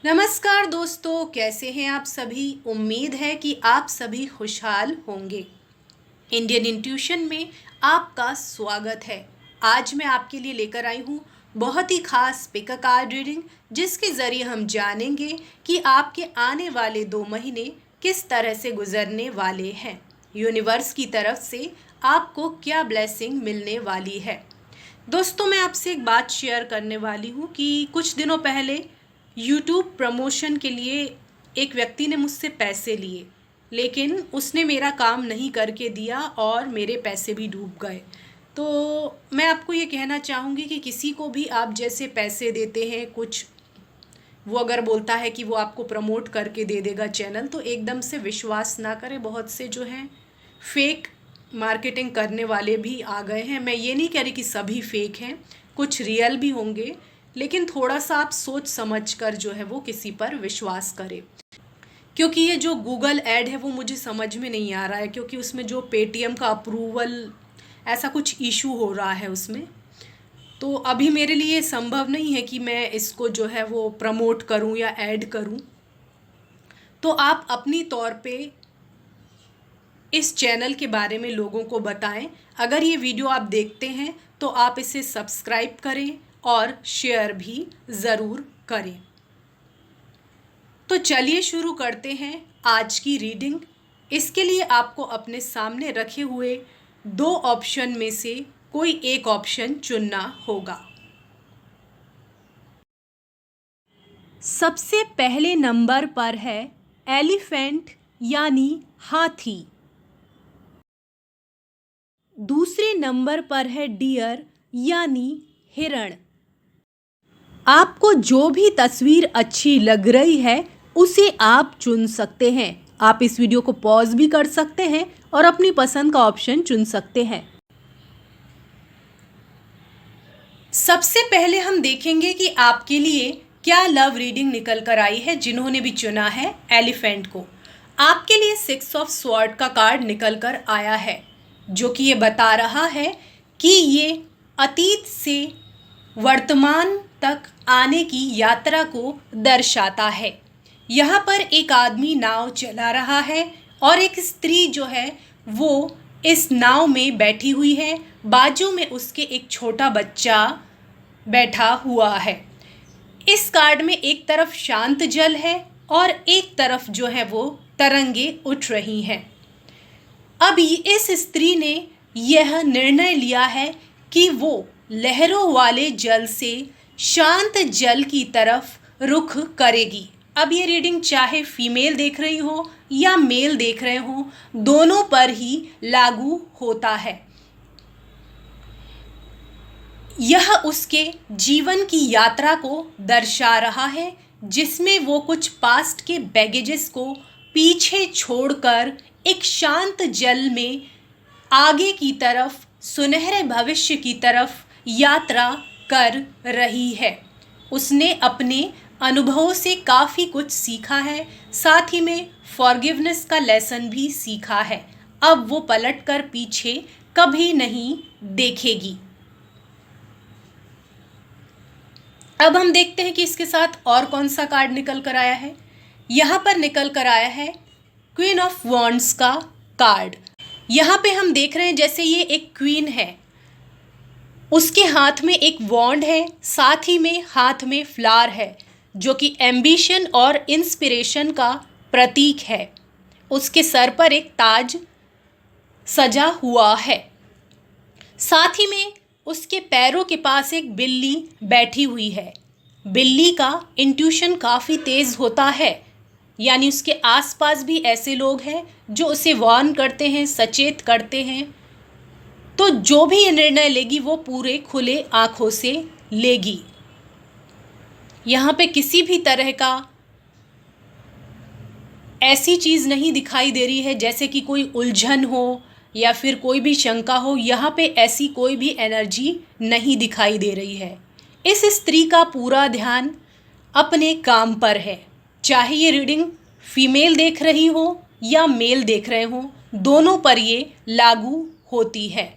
नमस्कार दोस्तों, कैसे हैं आप सभी। उम्मीद है कि आप सभी खुशहाल होंगे। इंडियन इंट्यूशन में आपका स्वागत है। आज मैं आपके लिए लेकर आई हूँ बहुत ही खास पिक अ कार्ड रीडिंग, जिसके ज़रिए हम जानेंगे कि आपके आने वाले 2 महीने किस तरह से गुजरने वाले हैं। यूनिवर्स की तरफ से आपको क्या ब्लेसिंग मिलने वाली है। दोस्तों, मैं आपसे एक बात शेयर करने वाली हूँ कि कुछ दिनों पहले यूट्यूब प्रमोशन के लिए एक व्यक्ति ने मुझसे पैसे लिए, लेकिन उसने मेरा काम नहीं करके दिया और मेरे पैसे भी डूब गए। तो मैं आपको ये कहना चाहूँगी कि किसी को भी आप जैसे पैसे देते हैं, कुछ वो अगर बोलता है कि वो आपको प्रमोट करके दे देगा चैनल, तो एकदम से विश्वास ना करें। बहुत से जो हैं फेक मार्केटिंग करने वाले भी आ गए हैं। मैं ये नहीं कह रही कि सभी फेक हैं, कुछ रियल भी होंगे, लेकिन थोड़ा सा आप सोच समझ कर जो है वो किसी पर विश्वास करें। क्योंकि ये जो गूगल ऐड है वो मुझे समझ में नहीं आ रहा है, क्योंकि उसमें जो पेटीएम का अप्रूवल ऐसा कुछ इशू हो रहा है उसमें। तो अभी मेरे लिए संभव नहीं है कि मैं इसको जो है वो प्रमोट करूं या ऐड करूं। तो आप अपनी तौर पे इस चैनल के बारे में लोगों को बताएं। अगर ये वीडियो आप देखते हैं तो आप इसे सब्सक्राइब करें और शेयर भी ज़रूर करें। तो चलिए शुरू करते हैं आज की रीडिंग। इसके लिए आपको अपने सामने रखे हुए 2 ऑप्शन में से कोई एक ऑप्शन चुनना होगा। सबसे पहले नंबर पर है एलिफेंट यानी हाथी। दूसरे नंबर पर है डियर यानी हिरण। आपको जो भी तस्वीर अच्छी लग रही है उसे आप चुन सकते हैं। आप इस वीडियो को पॉज भी कर सकते हैं और अपनी पसंद का ऑप्शन चुन सकते हैं। सबसे पहले हम देखेंगे कि आपके लिए क्या लव रीडिंग निकल कर आई है। जिन्होंने भी चुना है एलिफेंट को, आपके लिए 6 ऑफ स्वॉर्ड का कार्ड निकल कर आया है, जो कि ये बता रहा है कि ये अतीत से वर्तमान तक आने की यात्रा को दर्शाता है। यहाँ पर एक आदमी नाव चला रहा है और एक स्त्री जो है वो इस नाव में बैठी हुई है। बाजू में उसके एक छोटा बच्चा बैठा हुआ है। इस कार्ड में एक तरफ शांत जल है और एक तरफ जो है वो तरंगे उठ रही हैं। अभी इस स्त्री ने यह निर्णय लिया है कि वो लहरों वाले जल से शांत जल की तरफ रुख करेगी। अब ये रीडिंग चाहे फीमेल देख रही हो या मेल देख रहे हो, दोनों पर ही लागू होता है। यह उसके जीवन की यात्रा को दर्शा रहा है, जिसमें वो कुछ पास्ट के बैगेजेस को पीछे छोड़कर एक शांत जल में आगे की तरफ, सुनहरे भविष्य की तरफ यात्रा कर रही है। उसने अपने अनुभवों से काफ़ी कुछ सीखा है, साथ ही में फॉरगिवनेस का लेसन भी सीखा है। अब वो पलटकर पीछे कभी नहीं देखेगी। अब हम देखते हैं कि इसके साथ और कौन सा कार्ड निकल कर आया है। यहाँ पर निकल कर आया है क्वीन ऑफ वॉन्ड्स का कार्ड। यहाँ पे हम देख रहे हैं जैसे ये एक क्वीन है, उसके हाथ में एक वॉन्ड है, साथ ही में हाथ में फ्लावर है, जो कि एम्बिशन और इंस्पिरेशन का प्रतीक है। उसके सर पर एक ताज सजा हुआ है, साथ ही में उसके पैरों के पास एक बिल्ली बैठी हुई है। बिल्ली का इंट्यूशन काफ़ी तेज़ होता है, यानी उसके आसपास भी ऐसे लोग हैं जो उसे वार्न करते हैं, सचेत करते हैं। तो जो भी ये निर्णय लेगी वो पूरे खुले आँखों से लेगी। यहाँ पे किसी भी तरह का ऐसी चीज़ नहीं दिखाई दे रही है जैसे कि कोई उलझन हो या फिर कोई भी शंका हो। यहाँ पे ऐसी कोई भी एनर्जी नहीं दिखाई दे रही है। इस स्त्री का पूरा ध्यान अपने काम पर है। चाहे ये रीडिंग फीमेल देख रही हो या मेल देख रहे हो, दोनों पर ये लागू होती है।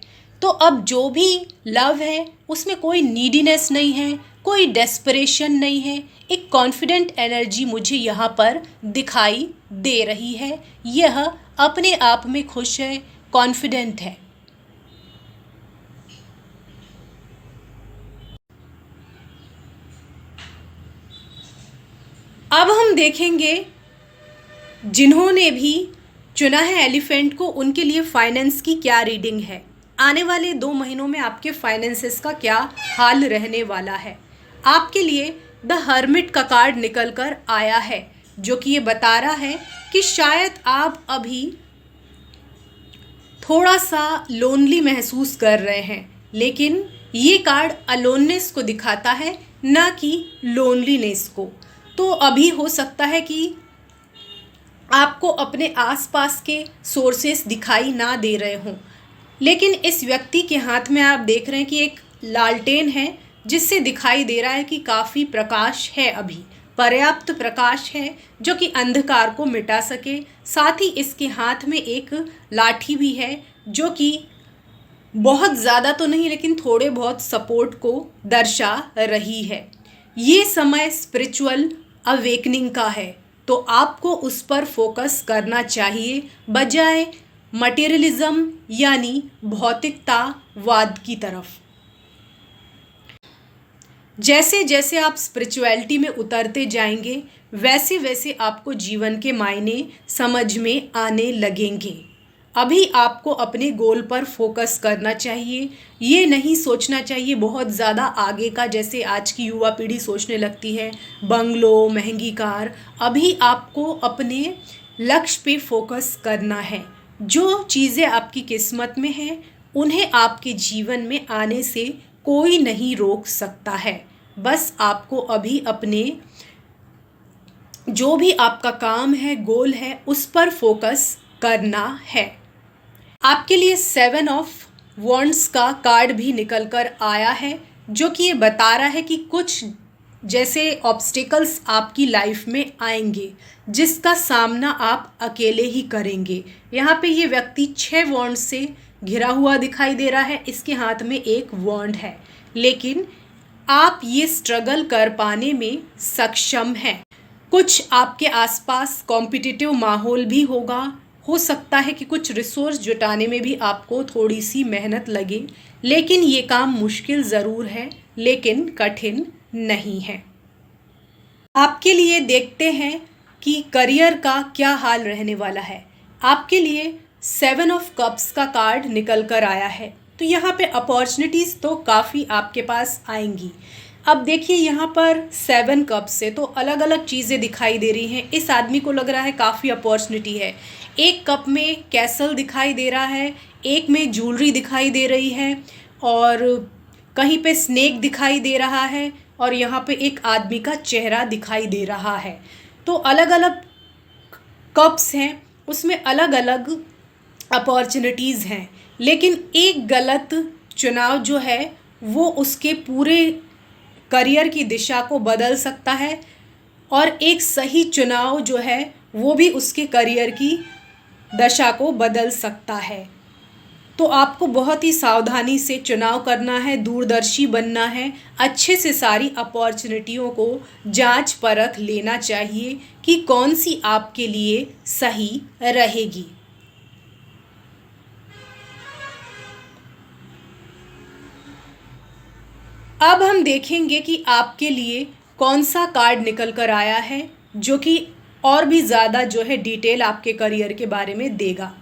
तो अब जो भी लव है उसमें कोई नीडीनेस नहीं है, कोई डेस्परेशन नहीं है, एक कॉन्फिडेंट एनर्जी मुझे यहाँ पर दिखाई दे रही है। यह अपने आप में खुश है, कॉन्फिडेंट है। अब हम देखेंगे जिन्होंने भी चुना है एलिफेंट को, उनके लिए फाइनेंस की क्या रीडिंग है। आने वाले 2 महीनों में आपके फाइनेंसेस का क्या हाल रहने वाला है। आपके लिए द हर्मिट का कार्ड निकल कर आया है, जो कि ये बता रहा है कि शायद आप अभी थोड़ा सा लोनली महसूस कर रहे हैं, लेकिन ये कार्ड अलोननेस को दिखाता है, ना कि लोनलीनेस को। तो अभी हो सकता है कि आपको अपने आसपास के सोर्सेस दिखाई ना दे रहे हों, लेकिन इस व्यक्ति के हाथ में आप देख रहे हैं कि एक लालटेन है, जिससे दिखाई दे रहा है कि काफ़ी प्रकाश है, अभी पर्याप्त प्रकाश है जो कि अंधकार को मिटा सके। साथ ही इसके हाथ में एक लाठी भी है, जो कि बहुत ज़्यादा तो नहीं लेकिन थोड़े बहुत सपोर्ट को दर्शा रही है। ये समय स्पिरिचुअल अवेकनिंग का है, तो आपको उस पर फोकस करना चाहिए, बजाय मटेरियलिज्म यानी भौतिकतावाद की तरफ। जैसे जैसे आप स्पिरिचुअलिटी में उतरते जाएंगे, वैसे वैसे आपको जीवन के मायने समझ में आने लगेंगे। अभी आपको अपने गोल पर फोकस करना चाहिए। ये नहीं सोचना चाहिए बहुत ज़्यादा आगे का, जैसे आज की युवा पीढ़ी सोचने लगती है, बंगलो, महंगी कार। अभी आपको अपने लक्ष्य पे फोकस करना है। जो चीज़ें आपकी किस्मत में हैं, उन्हें आपके जीवन में आने से कोई नहीं रोक सकता है। बस आपको अभी अपने जो भी आपका काम है, गोल है, उस पर फोकस करना है। आपके लिए 7 ऑफ वॉन्ड्स का कार्ड भी निकल कर आया है, जो कि ये बता रहा है कि कुछ जैसे ऑब्स्टिकल्स आपकी लाइफ में आएंगे, जिसका सामना आप अकेले ही करेंगे। यहाँ पे ये व्यक्ति 6 वॉन्ड से घिरा हुआ दिखाई दे रहा है। इसके हाथ में एक वॉन्ड है, लेकिन आप ये स्ट्रगल कर पाने में सक्षम हैं। कुछ आपके आसपास कॉम्पिटिटिव माहौल भी होगा। हो सकता है कि कुछ रिसोर्स जुटाने में भी आपको थोड़ी सी मेहनत लगे, लेकिन ये काम मुश्किल ज़रूर है, लेकिन कठिन नहीं है। आपके लिए देखते हैं कि करियर का क्या हाल रहने वाला है। आपके लिए 7 ऑफ कप्स का कार्ड निकल कर आया है, तो यहाँ पे अपॉर्चुनिटीज़ तो काफ़ी आपके पास आएंगी। अब देखिए यहाँ पर 7 कप से तो अलग अलग चीज़ें दिखाई दे रही हैं। इस आदमी को लग रहा है काफ़ी अपॉर्चुनिटी है। एक कप में कैसल दिखाई दे रहा है, एक में ज्वेलरी दिखाई दे रही है, और कहीं पे स्नेक दिखाई दे रहा है, और यहाँ पे एक आदमी का चेहरा दिखाई दे रहा है। तो अलग अलग कप्स हैं, उसमें अलग अलग अपॉर्चुनिटीज़ हैं, लेकिन एक गलत चुनाव जो है वो उसके पूरे करियर की दिशा को बदल सकता है, और एक सही चुनाव जो है वो भी उसके करियर की दशा को बदल सकता है। तो आपको बहुत ही सावधानी से चुनाव करना है, दूरदर्शी बनना है, अच्छे से सारी अपॉर्चुनिटियों को जांच परख लेना चाहिए कि कौन सी आपके लिए सही रहेगी। अब हम देखेंगे कि आपके लिए कौन सा कार्ड निकल कर आया है, जो कि और भी ज़्यादा जो है डिटेल आपके करियर के बारे में देगा।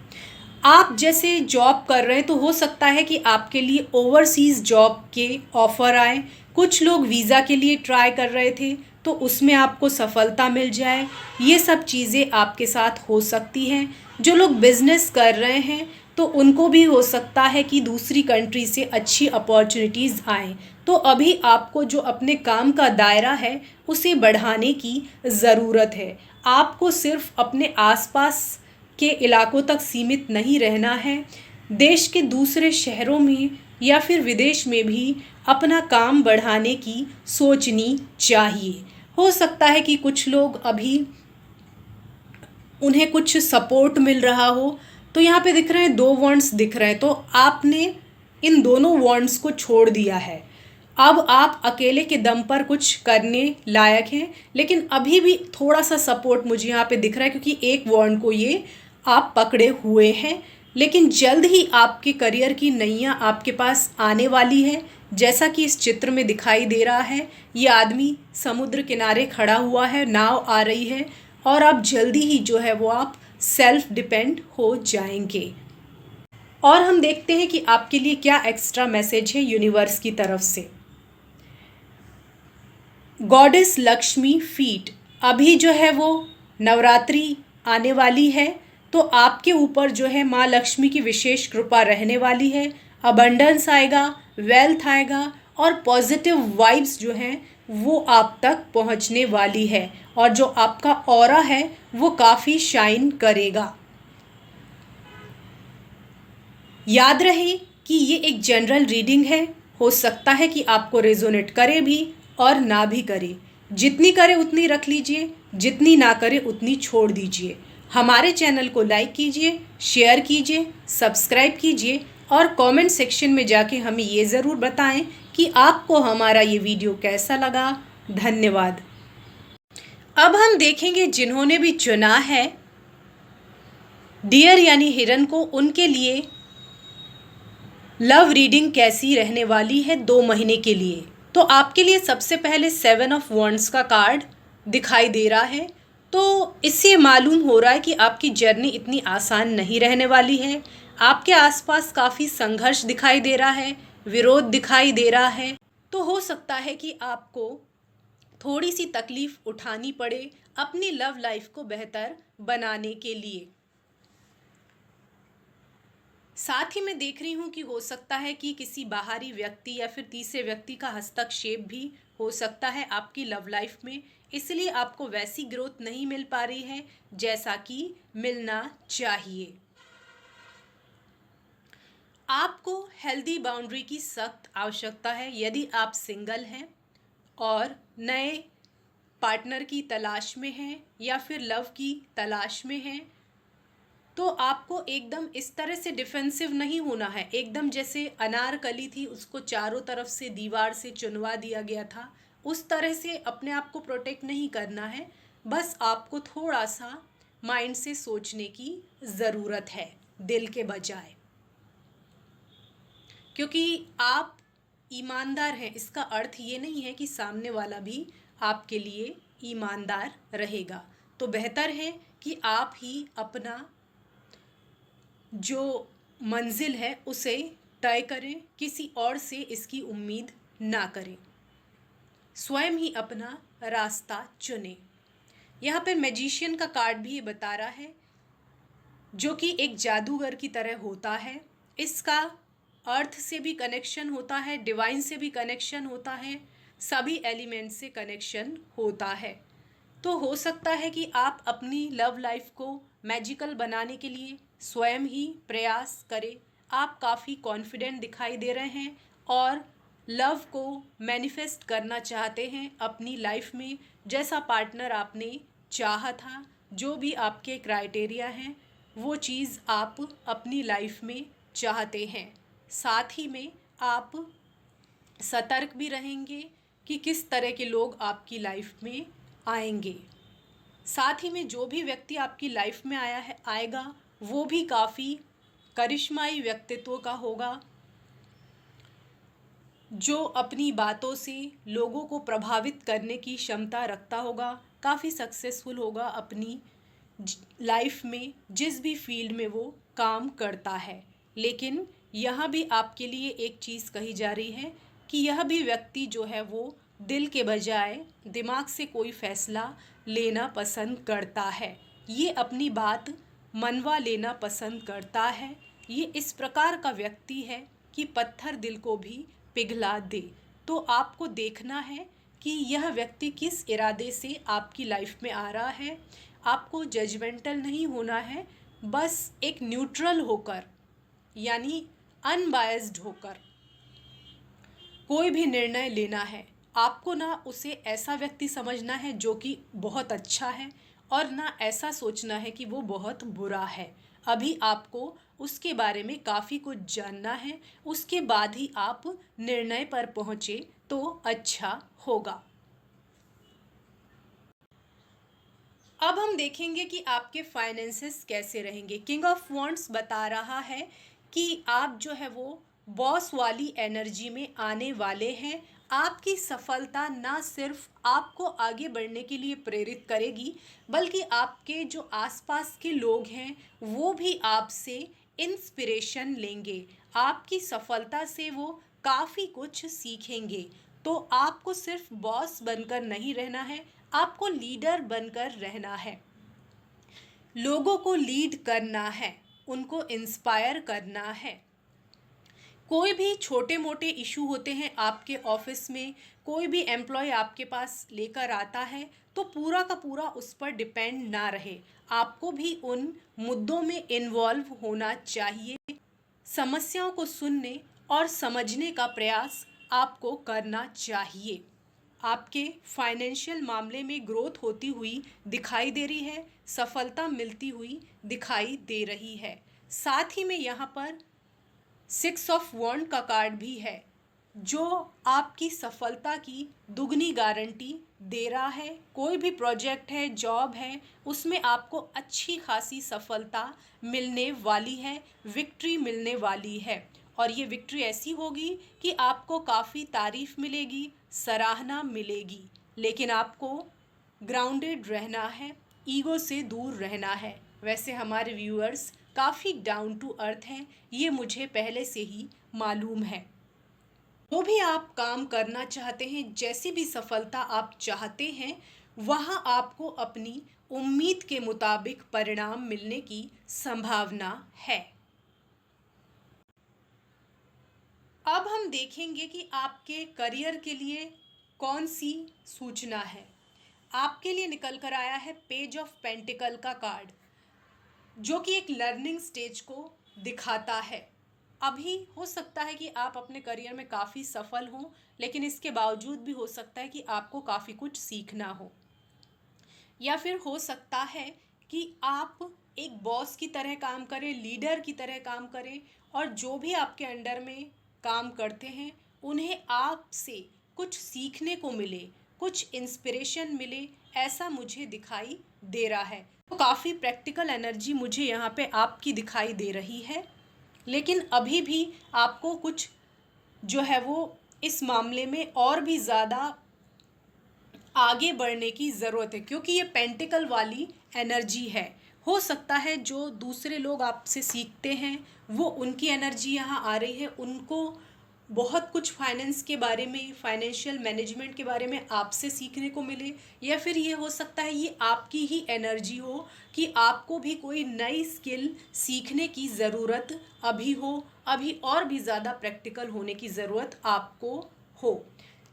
आप जैसे जॉब कर रहे हैं, तो हो सकता है कि आपके लिए ओवरसीज़ जॉब के ऑफ़र आए। कुछ लोग वीज़ा के लिए ट्राई कर रहे थे, तो उसमें आपको सफलता मिल जाए। ये सब चीज़ें आपके साथ हो सकती हैं। जो लोग बिज़नेस कर रहे हैं, तो उनको भी हो सकता है कि दूसरी कंट्री से अच्छी अपॉर्चुनिटीज़ आएँ। तो अभी आपको जो अपने काम का दायरा है, उसे बढ़ाने की ज़रूरत है। आपको सिर्फ अपने आसपास के इलाकों तक सीमित नहीं रहना है। देश के दूसरे शहरों में या फिर विदेश में भी अपना काम बढ़ाने की सोचनी चाहिए। हो सकता है कि कुछ लोग अभी उन्हें कुछ सपोर्ट मिल रहा हो। तो यहाँ पे दिख रहे हैं 2 वॉन्ड्स दिख रहे हैं, तो आपने इन दोनों वॉन्ड्स को छोड़ दिया है। अब आप अकेले के दम पर कुछ करने लायक हैं, लेकिन अभी भी थोड़ा सा सपोर्ट मुझे यहाँ पे दिख रहा है, क्योंकि एक वॉन्ड को ये आप पकड़े हुए हैं। लेकिन जल्द ही आपके करियर की नैया आपके पास आने वाली है। जैसा कि इस चित्र में दिखाई दे रहा है, ये आदमी समुद्र किनारे खड़ा हुआ है, नाव आ रही है, और आप जल्दी ही जो है वो आप सेल्फ डिपेंड हो जाएंगे। और हम देखते हैं कि आपके लिए क्या एक्स्ट्रा मैसेज है यूनिवर्स की तरफ से। गॉडेस लक्ष्मी फीट, अभी जो है वो नवरात्रि आने वाली है, तो आपके ऊपर जो है माँ लक्ष्मी की विशेष कृपा रहने वाली है। अबंडेंस आएगा, वेल्थ आएगा, और पॉजिटिव वाइब्स जो हैं वो आप तक पहुंचने वाली है, और जो आपका ऑरा है वो काफ़ी शाइन करेगा। याद रहे कि ये एक जनरल रीडिंग है, हो सकता है कि आपको रेजोनेट करे भी और ना भी करे। जितनी करे उतनी रख लीजिए, जितनी ना करे उतनी छोड़ दीजिए। हमारे चैनल को लाइक कीजिए, शेयर कीजिए, सब्सक्राइब कीजिए, और कमेंट सेक्शन में जाके हमें ये ज़रूर बताएं कि आपको हमारा ये वीडियो कैसा लगा। धन्यवाद। अब हम देखेंगे जिन्होंने भी चुना है डियर यानी हिरन को, उनके लिए लव रीडिंग कैसी रहने वाली है 2 महीने के लिए। तो आपके लिए सबसे पहले 7 ऑफ वॉन्ड्स का कार्ड दिखाई दे रहा है। तो इससे मालूम हो रहा है कि आपकी जर्नी इतनी आसान नहीं रहने वाली है। आपके आसपास काफ़ी संघर्ष दिखाई दे रहा है, विरोध दिखाई दे रहा है। तो हो सकता है कि आपको थोड़ी सी तकलीफ़ उठानी पड़े अपनी लव लाइफ को बेहतर बनाने के लिए। साथ ही मैं देख रही हूँ कि हो सकता है कि किसी बाहरी व्यक्ति या फिर तीसरे व्यक्ति का हस्तक्षेप भी हो सकता है आपकी लव लाइफ में, इसलिए आपको वैसी ग्रोथ नहीं मिल पा रही है जैसा कि मिलना चाहिए। आपको हेल्दी बाउंड्री की सख्त आवश्यकता है। यदि आप सिंगल हैं और नए पार्टनर की तलाश में हैं या फिर लव की तलाश में हैं, तो आपको एकदम इस तरह से डिफेंसिव नहीं होना है। एकदम जैसे अनारकली थी, उसको चारों तरफ से दीवार से चुनवा दिया गया था, उस तरह से अपने आप को प्रोटेक्ट नहीं करना है। बस आपको थोड़ा सा माइंड से सोचने की ज़रूरत है दिल के बजाय, क्योंकि आप ईमानदार हैं। इसका अर्थ ये नहीं है कि सामने वाला भी आपके लिए ईमानदार रहेगा। तो बेहतर है कि आप ही अपना जो मंजिल है उसे तय करें, किसी और से इसकी उम्मीद ना करें, स्वयं ही अपना रास्ता चुनें। यहाँ पे मैजिशियन का कार्ड भी ये बता रहा है, जो कि एक जादूगर की तरह होता है। इसका अर्थ से भी कनेक्शन होता है, डिवाइन से भी कनेक्शन होता है, सभी एलिमेंट से कनेक्शन होता है। तो हो सकता है कि आप अपनी लव लाइफ को मैजिकल बनाने के लिए स्वयं ही प्रयास करें। आप काफ़ी कॉन्फिडेंट दिखाई दे रहे हैं और लव को मैनिफेस्ट करना चाहते हैं अपनी लाइफ में। जैसा पार्टनर आपने चाहा था, जो भी आपके क्राइटेरिया हैं, वो चीज़ आप अपनी लाइफ में चाहते हैं। साथ ही में आप सतर्क भी रहेंगे कि किस तरह के लोग आपकी लाइफ में आएंगे। साथ ही में जो भी व्यक्ति आपकी लाइफ में आएगा वो भी काफ़ी करिश्माई व्यक्तित्व का होगा, जो अपनी बातों से लोगों को प्रभावित करने की क्षमता रखता होगा, काफ़ी सक्सेसफुल होगा अपनी लाइफ में जिस भी फील्ड में वो काम करता है। लेकिन यहाँ भी आपके लिए एक चीज़ कही जा रही है कि यह भी व्यक्ति जो है वो दिल के बजाय दिमाग से कोई फैसला लेना पसंद करता है। ये अपनी बात मनवा लेना पसंद करता है। ये इस प्रकार का व्यक्ति है कि पत्थर दिल को भी पिघला दे। तो आपको देखना है कि यह व्यक्ति किस इरादे से आपकी लाइफ में आ रहा है। आपको जजमेंटल नहीं होना है, बस एक न्यूट्रल होकर यानी अनबायस्ड होकर कोई भी निर्णय लेना है। आपको ना उसे ऐसा व्यक्ति समझना है जो कि बहुत अच्छा है, और ना ऐसा सोचना है कि वो बहुत बुरा है। अभी आपको उसके बारे में काफ़ी कुछ जानना है, उसके बाद ही आप निर्णय पर पहुँचे तो अच्छा होगा। अब हम देखेंगे कि आपके फाइनेंसेस कैसे रहेंगे। किंग ऑफ वॉन्ड्स बता रहा है कि आप जो है वो बॉस वाली एनर्जी में आने वाले हैं। आपकी सफलता ना सिर्फ आपको आगे बढ़ने के लिए प्रेरित करेगी, बल्कि आपके जो आसपास के लोग हैं वो भी आपसे इंस्पिरेशन लेंगे। आपकी सफलता से वो काफ़ी कुछ सीखेंगे। तो आपको सिर्फ बॉस बनकर नहीं रहना है, आपको लीडर बनकर रहना है। लोगों को लीड करना है, उनको इंस्पायर करना है। कोई भी छोटे मोटे इशू होते हैं आपके ऑफिस में, कोई भी एम्प्लॉय आपके पास लेकर आता है, तो पूरा का पूरा उस पर डिपेंड ना रहे। आपको भी उन मुद्दों में इन्वॉल्व होना चाहिए। समस्याओं को सुनने और समझने का प्रयास आपको करना चाहिए। आपके फाइनेंशियल मामले में ग्रोथ होती हुई दिखाई दे रही है, सफलता मिलती हुई दिखाई दे रही है। साथ ही में यहाँ पर 6 ऑफ वॉन्ड का कार्ड भी है, जो आपकी सफलता की दुगनी गारंटी दे रहा है। कोई भी प्रोजेक्ट है, जॉब है, उसमें आपको अच्छी खासी सफलता मिलने वाली है, विक्ट्री मिलने वाली है। और ये विक्ट्री ऐसी होगी कि आपको काफ़ी तारीफ मिलेगी, सराहना मिलेगी। लेकिन आपको ग्राउंडेड रहना है, ईगो से दूर रहना है। वैसे हमारे व्यूअर्स काफ़ी डाउन टू अर्थ हैं, ये मुझे पहले से ही मालूम है। जो भी आप काम करना चाहते हैं, जैसी भी सफलता आप चाहते हैं, वहाँ आपको अपनी उम्मीद के मुताबिक परिणाम मिलने की संभावना है। अब हम देखेंगे कि आपके करियर के लिए कौन सी सूचना है। आपके लिए निकल कर आया है पेज ऑफ पेंटिकल का कार्ड, जो कि एक लर्निंग स्टेज को दिखाता है। अभी हो सकता है कि आप अपने करियर में काफ़ी सफल हों, लेकिन इसके बावजूद भी हो सकता है कि आपको काफ़ी कुछ सीखना हो। या फिर हो सकता है कि आप एक बॉस की तरह काम करें, लीडर की तरह काम करें, और जो भी आपके अंडर में काम करते हैं उन्हें आपसे कुछ सीखने को मिले, कुछ इंस्पिरेशन मिले, ऐसा मुझे दिखाई दे रहा है। तो काफ़ी प्रैक्टिकल एनर्जी मुझे यहाँ पे आपकी दिखाई दे रही है। लेकिन अभी भी आपको कुछ जो है वो इस मामले में और भी ज़्यादा आगे बढ़ने की ज़रूरत है, क्योंकि ये पेंटिकल वाली एनर्जी है। हो सकता है जो दूसरे लोग आपसे सीखते हैं वो उनकी एनर्जी यहाँ आ रही है, उनको बहुत कुछ फाइनेंस के बारे में, फाइनेंशियल मैनेजमेंट के बारे में आपसे सीखने को मिले। या फिर ये हो सकता है ये आपकी ही एनर्जी हो कि आपको भी कोई नई स्किल सीखने की ज़रूरत अभी हो, अभी और भी ज़्यादा प्रैक्टिकल होने की ज़रूरत आपको हो।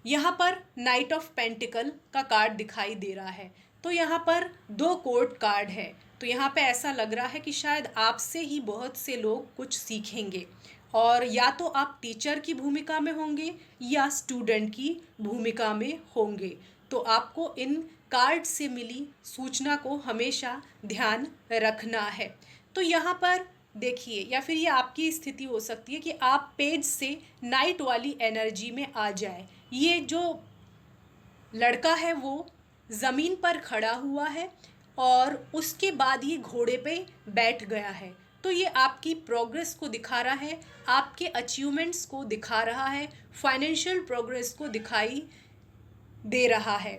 यहाँ पर नाइट ऑफ पेंटिकल का कार्ड दिखाई दे रहा है, तो यहाँ पर 2 कोर्ट कार्ड है। तो यहाँ पे ऐसा लग रहा है कि शायद आपसे ही बहुत से लोग कुछ सीखेंगे, और या तो आप टीचर की भूमिका में होंगे या स्टूडेंट की भूमिका में होंगे। तो आपको इन कार्ड से मिली सूचना को हमेशा ध्यान रखना है। तो यहाँ पर देखिए, या फिर ये आपकी स्थिति हो सकती है कि आप पेज से नाइट वाली एनर्जी में आ जाए। ये जो लड़का है वो ज़मीन पर खड़ा हुआ है और उसके बाद ये घोड़े पे बैठ गया है। तो ये आपकी प्रोग्रेस को दिखा रहा है, आपके अचीवमेंट्स को दिखा रहा है, फाइनेंशियल प्रोग्रेस को दिखाई दे रहा है।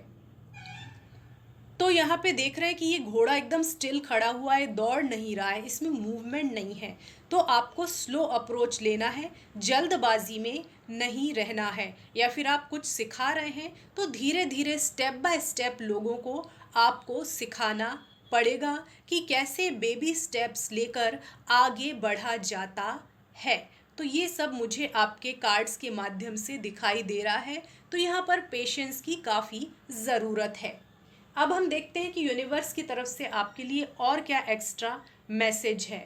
तो यहाँ पे देख रहे हैं कि ये घोड़ा एकदम स्टिल खड़ा हुआ है, दौड़ नहीं रहा है, इसमें मूवमेंट नहीं है। तो आपको स्लो अप्रोच लेना है, जल्दबाजी में नहीं रहना है। या फिर आप कुछ सिखा रहे हैं तो धीरे धीरे स्टेप बाय स्टेप लोगों को आपको सिखाना पड़ेगा कि कैसे बेबी स्टेप्स लेकर आगे बढ़ा जाता है। तो ये सब मुझे आपके कार्ड्स के माध्यम से दिखाई दे रहा है। तो यहाँ पर पेशेंस की काफ़ी ज़रूरत है। अब हम देखते हैं कि यूनिवर्स की तरफ से आपके लिए और क्या एक्स्ट्रा मैसेज है।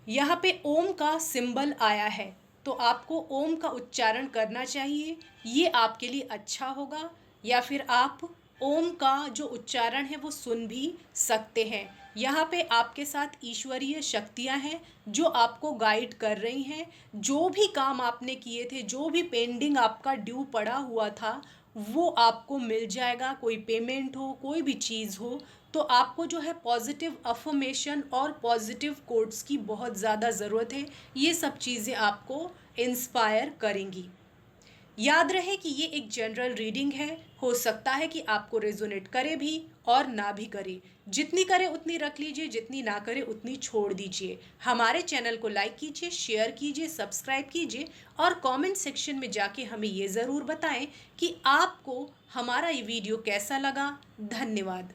यहाँ पे ओम का सिंबल आया है, तो आपको ओम का उच्चारण करना चाहिए, ये आपके लिए अच्छा होगा। या फिर आप ओम का जो उच्चारण है वो सुन भी सकते हैं। यहाँ पे आपके साथ ईश्वरीय शक्तियाँ हैं जो आपको गाइड कर रही हैं। जो भी काम आपने किए थे, जो भी पेंडिंग आपका ड्यू पड़ा हुआ था, वो आपको मिल जाएगा। कोई पेमेंट हो, कोई भी चीज़ हो, तो आपको जो है पॉजिटिव अफर्मेशन और पॉजिटिव कोट्स की बहुत ज़्यादा ज़रूरत है। ये सब चीज़ें आपको इंस्पायर करेंगी। याद रहे कि ये एक जनरल रीडिंग है। हो सकता है कि आपको रेजोनेट करे भी और ना भी करे। जितनी करे उतनी रख लीजिए, जितनी ना करे उतनी छोड़ दीजिए। हमारे चैनल को लाइक कीजिए, शेयर कीजिए, सब्सक्राइब कीजिए और कमेंट सेक्शन में जाके हमें ये ज़रूर बताएं कि आपको हमारा ये वीडियो कैसा लगा। धन्यवाद।